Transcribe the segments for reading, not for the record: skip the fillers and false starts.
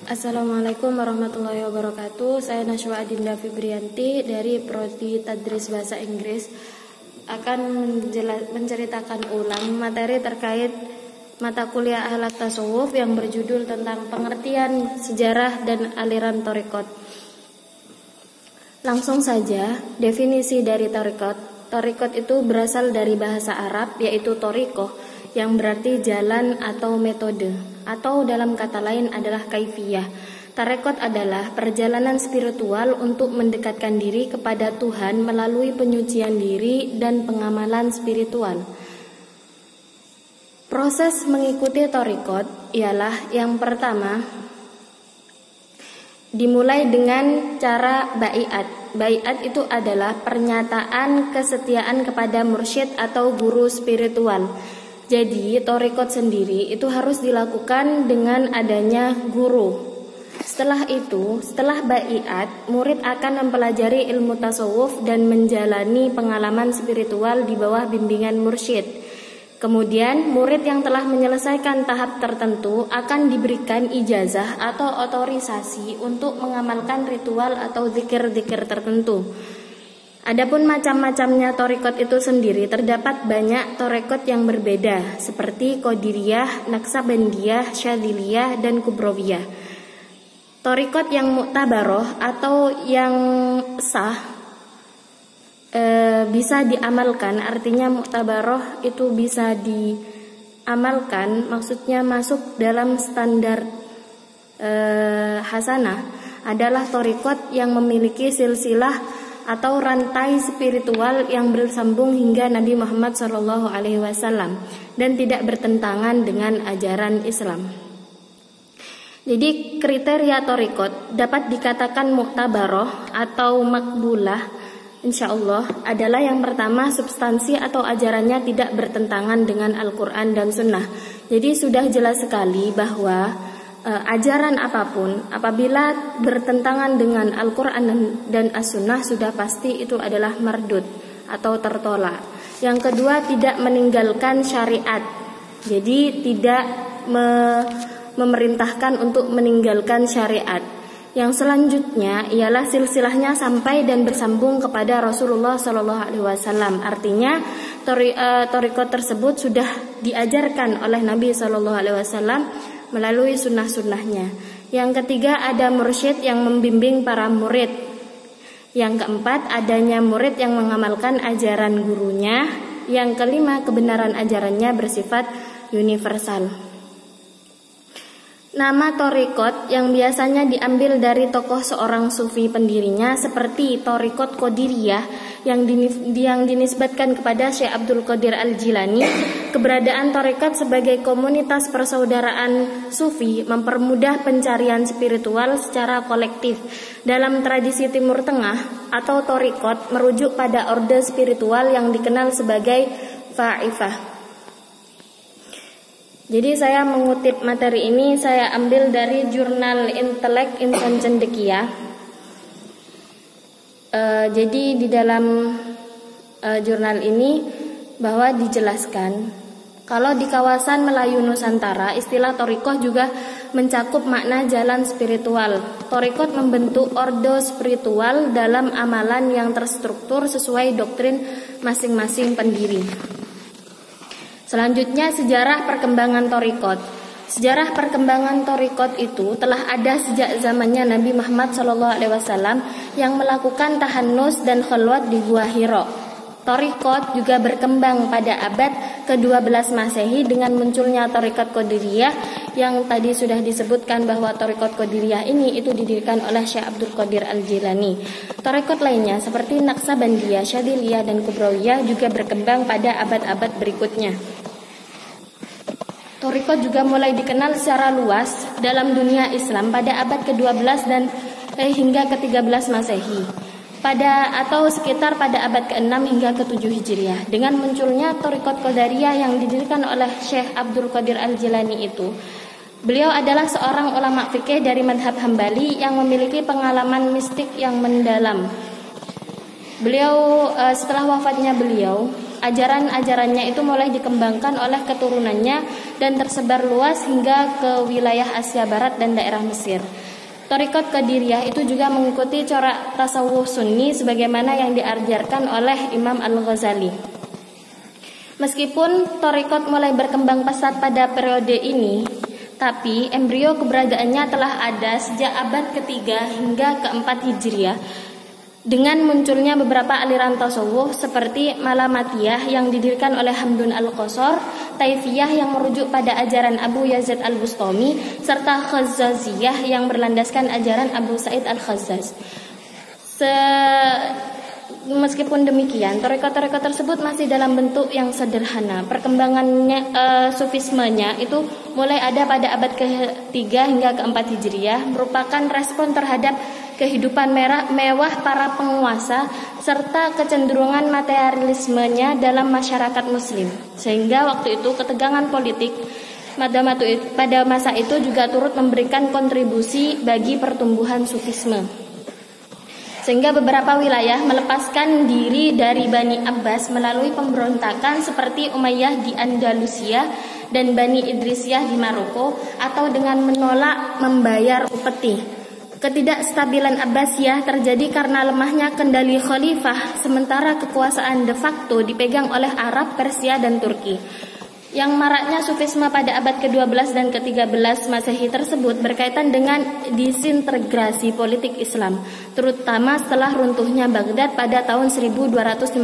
Assalamualaikum warahmatullahi wabarakatuh. Saya Najwa Adinda Fibrianti dari Prodi Tadris Bahasa Inggris akan menceritakan ulang materi terkait mata kuliah Akhlak Tasawuf yang berjudul tentang pengertian sejarah dan aliran Thariqat. Langsung saja, definisi dari Thariqat. Thariqat itu berasal dari bahasa Arab, yaitu thariqah, yang berarti jalan atau metode, atau dalam kata lain adalah kaifiyah. Thariqat adalah perjalanan spiritual untuk mendekatkan diri kepada Tuhan melalui penyucian diri dan pengamalan spiritual. Proses mengikuti thariqat ialah yang pertama, dimulai dengan cara baiat. Baiat itu adalah pernyataan kesetiaan kepada mursyid atau guru spiritual. Jadi, thariqat sendiri itu harus dilakukan dengan adanya guru. Setelah itu, setelah baiat, murid akan mempelajari ilmu tasawuf dan menjalani pengalaman spiritual di bawah bimbingan mursyid. Kemudian, murid yang telah menyelesaikan tahap tertentu akan diberikan ijazah atau otorisasi untuk mengamalkan ritual atau zikir-zikir tertentu. Adapun macam-macamnya thariqat itu sendiri, terdapat banyak thariqat yang berbeda seperti Qadiriyah, Naqsabandiyah, Syadziliyah, dan Kubrawiyah. Thariqat yang mu'tabaroh atau yang sah bisa diamalkan, artinya mu'tabaroh itu bisa diamalkan, maksudnya masuk dalam standar hasanah, adalah thariqat yang memiliki silsilah atau rantai spiritual yang bersambung hingga Nabi Muhammad SAW dan tidak bertentangan dengan ajaran Islam. Jadi kriteria thariqat dapat dikatakan mu'tabaroh atau makbulah, insyaallah, adalah yang pertama, substansi atau ajarannya tidak bertentangan dengan Al-Quran dan Sunnah. Jadi sudah jelas sekali bahwa ajaran apapun apabila bertentangan dengan Al-Quran dan As-Sunnah sudah pasti itu adalah mardud atau tertolak. Yang kedua, tidak meninggalkan syariat. Jadi tidak memerintahkan untuk meninggalkan syariat. Yang selanjutnya ialah silsilahnya sampai dan bersambung kepada Rasulullah SAW. Artinya thariqat tersebut sudah diajarkan oleh Nabi SAW melalui sunnah-sunnahnya. Yang ketiga, ada mursyid yang membimbing para murid. Yang keempat, adanya murid yang mengamalkan ajaran gurunya. Yang kelima, kebenaran ajarannya bersifat universal. Nama thariqat yang biasanya diambil dari tokoh seorang sufi pendirinya seperti thariqat Qadiriyah yang dinisbatkan kepada Syekh Abdul Qadir Al-Jilani. Keberadaan thariqat sebagai komunitas persaudaraan sufi mempermudah pencarian spiritual secara kolektif. Dalam tradisi Timur Tengah atau thariqat merujuk pada orde spiritual yang dikenal sebagai fa'ifah. Jadi saya mengutip materi ini, saya ambil dari jurnal Intelek Insan Cendekia. Jadi di dalam jurnal ini bahwa dijelaskan kalau di kawasan Melayu Nusantara istilah thariqah juga mencakup makna jalan spiritual. Thariqat membentuk ordo spiritual dalam amalan yang terstruktur sesuai doktrin masing-masing pendiri. Selanjutnya, sejarah perkembangan thariqat. Sejarah perkembangan thariqat itu telah ada sejak zamannya Nabi Muhammad SAW yang melakukan tahannus dan khalwat di Gua Hira. Thariqat juga berkembang pada abad ke-12 Masehi dengan munculnya thariqat Qadiriyah yang tadi sudah disebutkan bahwa thariqat Qadiriyah ini itu didirikan oleh Syekh Abdul Qadir Al-Jilani. Thariqat lainnya seperti Naqsabandiyah, Syadziliyah, dan Kubrawiyah juga berkembang pada abad-abad berikutnya. Thariqat juga mulai dikenal secara luas dalam dunia Islam pada abad ke-12 dan hingga ke-13 Masehi. Atau sekitar pada abad ke-6 hingga ke-7 Hijriah. Dengan munculnya thariqat Qadariyah yang didirikan oleh Syekh Abdul Qadir Al-Jilani itu, beliau adalah seorang ulama fikih dari madhab Hambali yang memiliki pengalaman mistik yang mendalam. Setelah wafatnya beliau, ajaran-ajarannya itu mulai dikembangkan oleh keturunannya dan tersebar luas hingga ke wilayah Asia Barat dan daerah Mesir. Thariqat Qadiriyah itu juga mengikuti corak tasawuf Sunni sebagaimana yang diajarkan oleh Imam Al-Ghazali. Meskipun thariqat mulai berkembang pesat pada periode ini, tapi embrio keberadaannya telah ada sejak abad ketiga hingga keempat Hijriah dengan munculnya beberapa aliran tasawuf seperti Malamatiyah yang didirikan oleh Hamdun Al-Qasar, Taifiyah yang merujuk pada ajaran Abu Yazid Al-Bustami, serta Khazzaziyah yang berlandaskan ajaran Abu Sa'id Al-Khazzaz. Meskipun demikian, thariqat-thariqat tersebut masih dalam bentuk yang sederhana. Perkembangannya sufismenya itu mulai ada pada abad ke-3 hingga ke-4 Hijriah, merupakan respon terhadap kehidupan mewah para penguasa serta kecenderungan materialismenya dalam masyarakat muslim. Sehingga waktu itu ketegangan politik pada masa itu juga turut memberikan kontribusi bagi pertumbuhan sufisme. Sehingga beberapa wilayah melepaskan diri dari Bani Abbas melalui pemberontakan seperti Umayyah di Andalusia dan Bani Idrisiyah di Maroko, atau dengan menolak membayar upeti. Ketidakstabilan Abbasiyah terjadi karena lemahnya kendali khalifah, sementara kekuasaan de facto dipegang oleh Arab, Persia, dan Turki. Yang maraknya sufisme pada abad ke-12 dan ke-13 Masehi tersebut berkaitan dengan disintegrasi politik Islam, terutama setelah runtuhnya Baghdad pada tahun 1258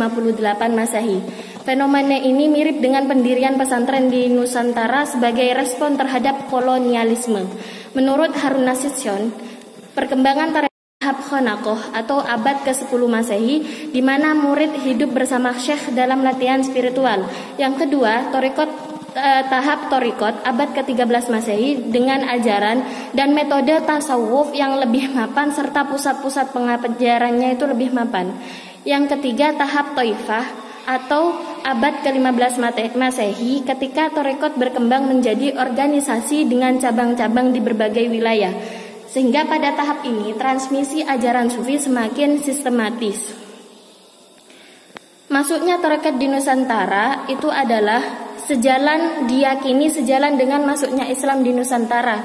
Masehi. Fenomena ini mirip dengan pendirian pesantren di Nusantara sebagai respon terhadap kolonialisme. Menurut Harun Nasution, perkembangan tahap Khonaqoh atau abad ke-10 Masehi, di mana murid hidup bersama syekh dalam latihan spiritual. Yang kedua, tahap thariqat abad ke-13 Masehi dengan ajaran dan metode tasawuf yang lebih mapan serta pusat-pusat pengajarannya itu lebih mapan. Yang ketiga, tahap Taifah atau abad ke-15 Masehi, ketika thariqat berkembang menjadi organisasi dengan cabang-cabang di berbagai wilayah. Sehingga pada tahap ini transmisi ajaran sufi semakin sistematis. Masuknya thariqat di Nusantara itu adalah diyakini sejalan dengan masuknya Islam di Nusantara.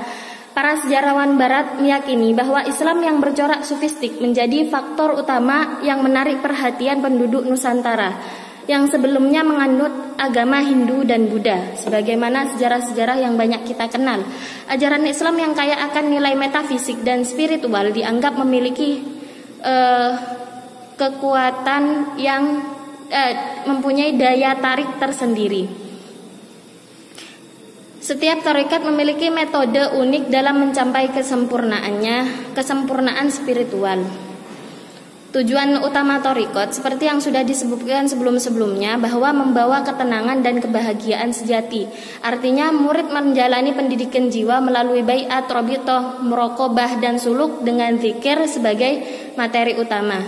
Para sejarawan barat meyakini bahwa Islam yang bercorak sufistik menjadi faktor utama yang menarik perhatian penduduk Nusantara yang sebelumnya menganut agama Hindu dan Buddha, sebagaimana sejarah-sejarah yang banyak kita kenal. Ajaran Islam yang kaya akan nilai metafisik dan spiritual dianggap memiliki kekuatan yang mempunyai daya tarik tersendiri. Setiap thariqat memiliki metode unik dalam mencapai kesempurnaan spiritual. Tujuan utama thariqat seperti yang sudah disebutkan sebelum-sebelumnya bahwa membawa ketenangan dan kebahagiaan sejati. Artinya murid menjalani pendidikan jiwa melalui baiat, robitoh, muraqabah, dan suluk dengan zikir sebagai materi utama.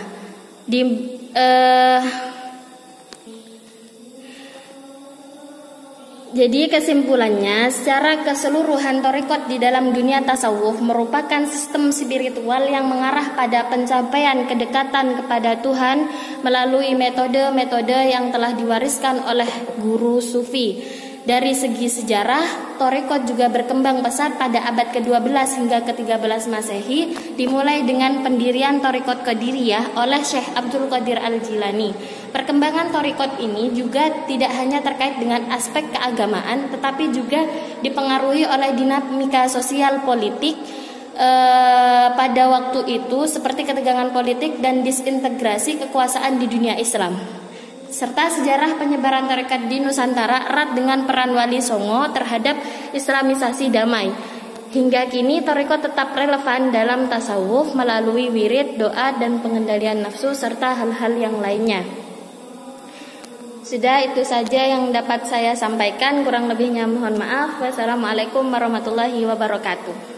Jadi kesimpulannya, secara keseluruhan thariqat di dalam dunia tasawuf merupakan sistem spiritual yang mengarah pada pencapaian kedekatan kepada Tuhan melalui metode-metode yang telah diwariskan oleh guru sufi. Dari segi sejarah, thariqat juga berkembang pesat pada abad ke-12 hingga ke-13 Masehi, dimulai dengan pendirian thariqat Qadiriyah oleh Syekh Abdul Qadir Al-Jilani. Perkembangan thariqat ini juga tidak hanya terkait dengan aspek keagamaan, tetapi juga dipengaruhi oleh dinamika sosial politik pada waktu itu, seperti ketegangan politik dan disintegrasi kekuasaan di dunia Islam. Serta sejarah penyebaran thariqat di Nusantara erat dengan peran Wali Songo terhadap islamisasi damai. Hingga kini thariqat tetap relevan dalam tasawuf melalui wirid, doa, dan pengendalian nafsu serta hal-hal yang lainnya. Sudah, itu saja yang dapat saya sampaikan, kurang lebihnya mohon maaf. Wassalamualaikum warahmatullahi wabarakatuh.